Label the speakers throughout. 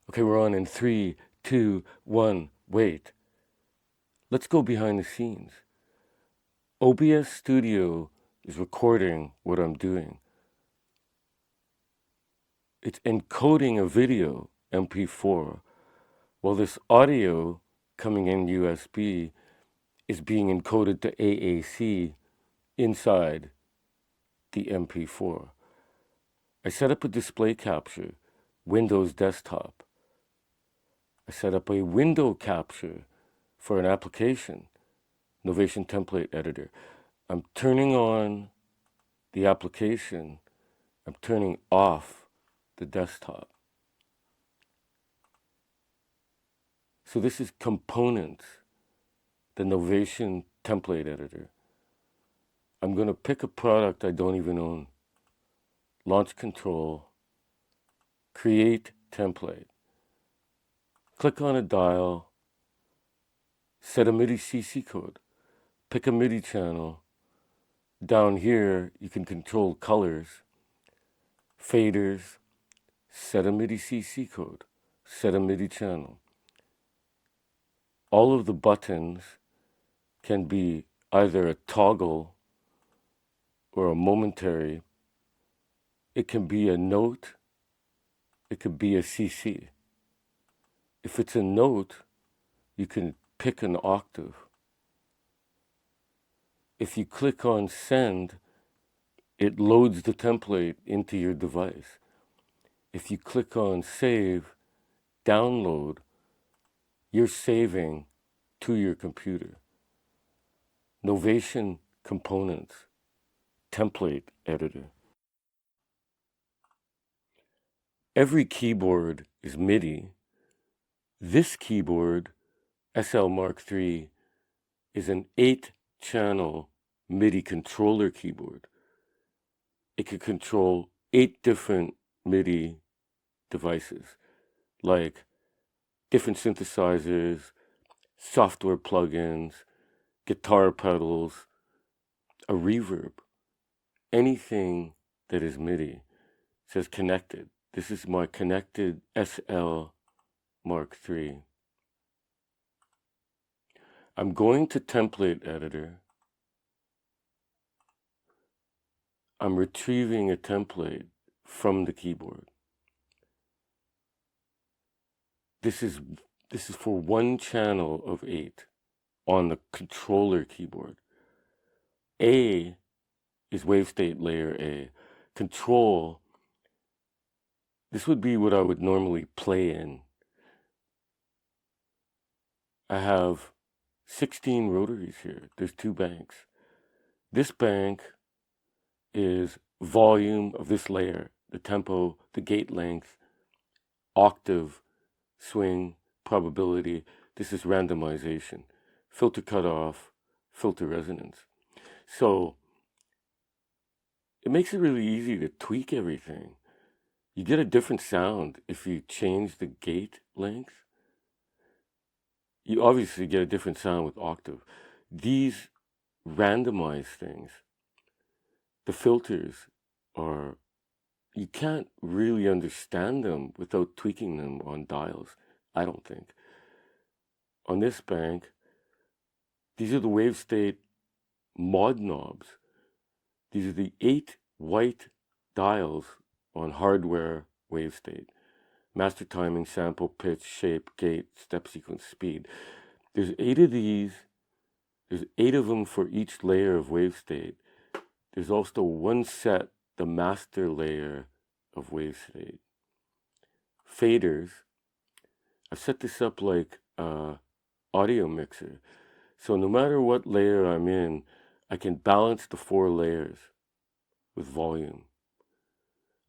Speaker 1: Okay, we're on in 3, 2, 1, wait. Let's go behind the scenes. OBS Studio is recording what I'm doing. It's encoding a video, MP4, while this audio coming in USB is being encoded to AAC inside the MP4. I set up a display capture, Windows desktop. I set up a window capture for an application, Novation template editor. I'm turning on the application. I'm turning off the desktop. So this is components, the Novation template editor. I'm going to pick a product I don't even own. Launch control, create template. Click on a dial, set a MIDI CC code, pick a MIDI channel. Down here, you can control colors, faders, set a MIDI CC code, set a MIDI channel. All of the buttons can be either a toggle or a momentary. It can be a note. It could be a CC. If it's a note, you can pick an octave. If you click on send, it loads the template into your device. If you click on save, download, you're saving to your computer. Novation components, template editor. Every keyboard is MIDI. This keyboard, SL Mk III, is an 8-channel MIDI controller keyboard. It can control 8 different MIDI devices, like different synthesizers, software plugins, guitar pedals, a reverb, anything that is MIDI. It says connected. This is my connected SL Mk III. I'm going to template editor. I'm retrieving a template from the keyboard. This is for 1 channel of 8 on the controller keyboard. A is Wavestate layer A. Control, this would be what I would normally play in. I have 16 rotaries here. There's 2 banks. This bank is volume of this layer, the tempo, the gate length, octave, swing, probability. This is randomization, filter cutoff, filter resonance. So it makes it really easy to tweak everything. You get a different sound if you change the gate length. You obviously get a different sound with octave. These randomize things. The filters are, you can't really understand them without tweaking them on dials, I don't think. On this bank, these are the Wavestate mod knobs. These are the 8 white dials on hardware Wavestate. Master timing, sample, pitch, shape, gate, step sequence, speed. There's 8 of these. There's 8 of them for each layer of Wavestate. There's also 1 set, the master layer of Wavestate. Faders. I've set this up like an audio mixer. So no matter what layer I'm in, I can balance the 4 layers with volume.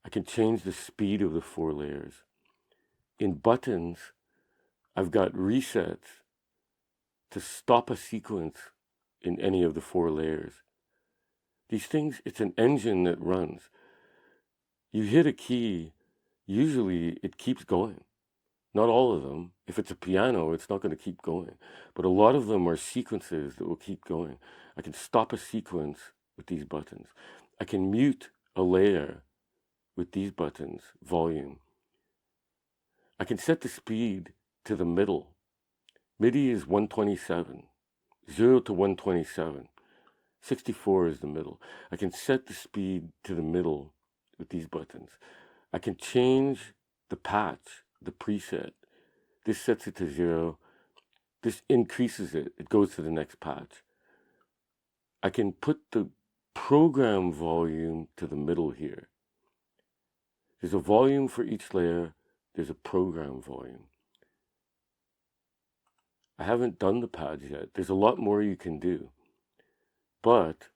Speaker 1: I can change the speed of the 4 layers. In buttons, I've got resets to stop a sequence in any of the 4 layers. These things, it's an engine that runs. You hit a key, usually it keeps going. Not all of them. If it's a piano, it's not going to keep going. But a lot of them are sequences that will keep going. I can stop a sequence with these buttons. I can mute a layer with these buttons, volume. I can set the speed to the middle. MIDI is 127, 0 to 127. 64 is the middle. I can set the speed to the middle with these buttons. I can change the patch, the preset. This sets it to 0. This increases it. It goes to the next patch. I can put the program volume to the middle here. There's a volume for each layer. There's a program volume. I haven't done the pads yet. There's a lot more you can do. But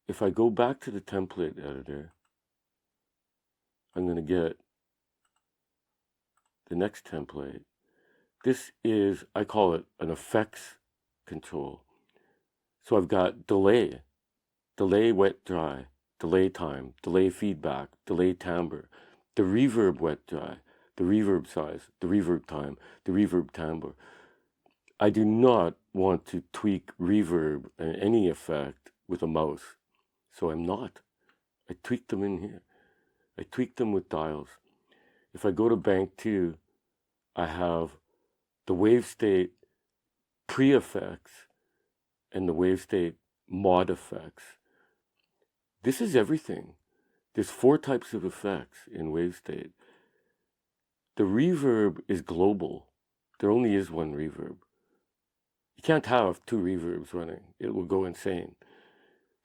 Speaker 1: if I go back to the template editor, I'm going to get the next template. This is, I call it an effects control. So I've got delay, wet, dry, delay time, delay feedback, delay timbre, the reverb wet, dry, the reverb size, the reverb time, the reverb timbre. I do not want to tweak reverb and any effect with a mouse. So I'm not. I tweak them in here. I tweak them with dials. If I go to Bank 2, I have the Wavestate pre-effects and the Wavestate mod effects. This is everything. There's 4 types of effects in Wavestate. The reverb is global. There only is one reverb. You can't have 2 reverbs running. It will go insane.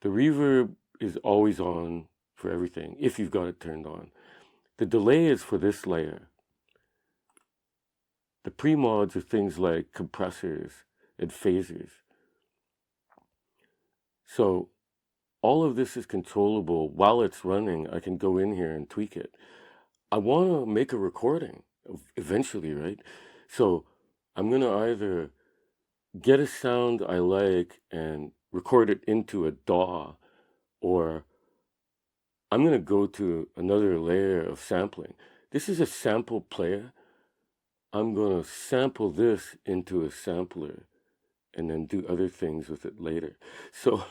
Speaker 1: The reverb is always on for everything, if you've got it turned on. The delay is for this layer. The pre-mods are things like compressors and phasers. So all of this is controllable. While it's running, I can go in here and tweak it. I want to make a recording eventually, right? So I'm going to either get a sound I like and record it into a DAW, or I'm going to go to another layer of sampling. This is a sample player. I'm going to sample this into a sampler and then do other things with it later. So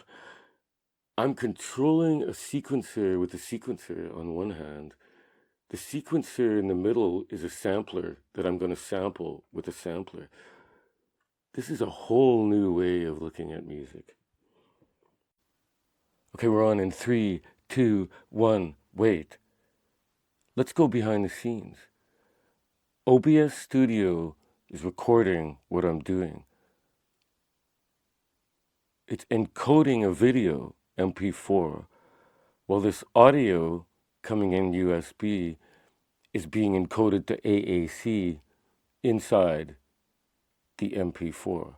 Speaker 1: I'm controlling a sequencer with a sequencer on one hand. The sequencer in the middle is a sampler that I'm going to sample with a sampler. This is a whole new way of looking at music. Okay, we're on in 3, 2, 1, wait. Let's go behind the scenes. OBS Studio is recording what I'm doing. It's encoding a video, MP4, while this audio coming in USB is being encoded to AAC inside the MP4.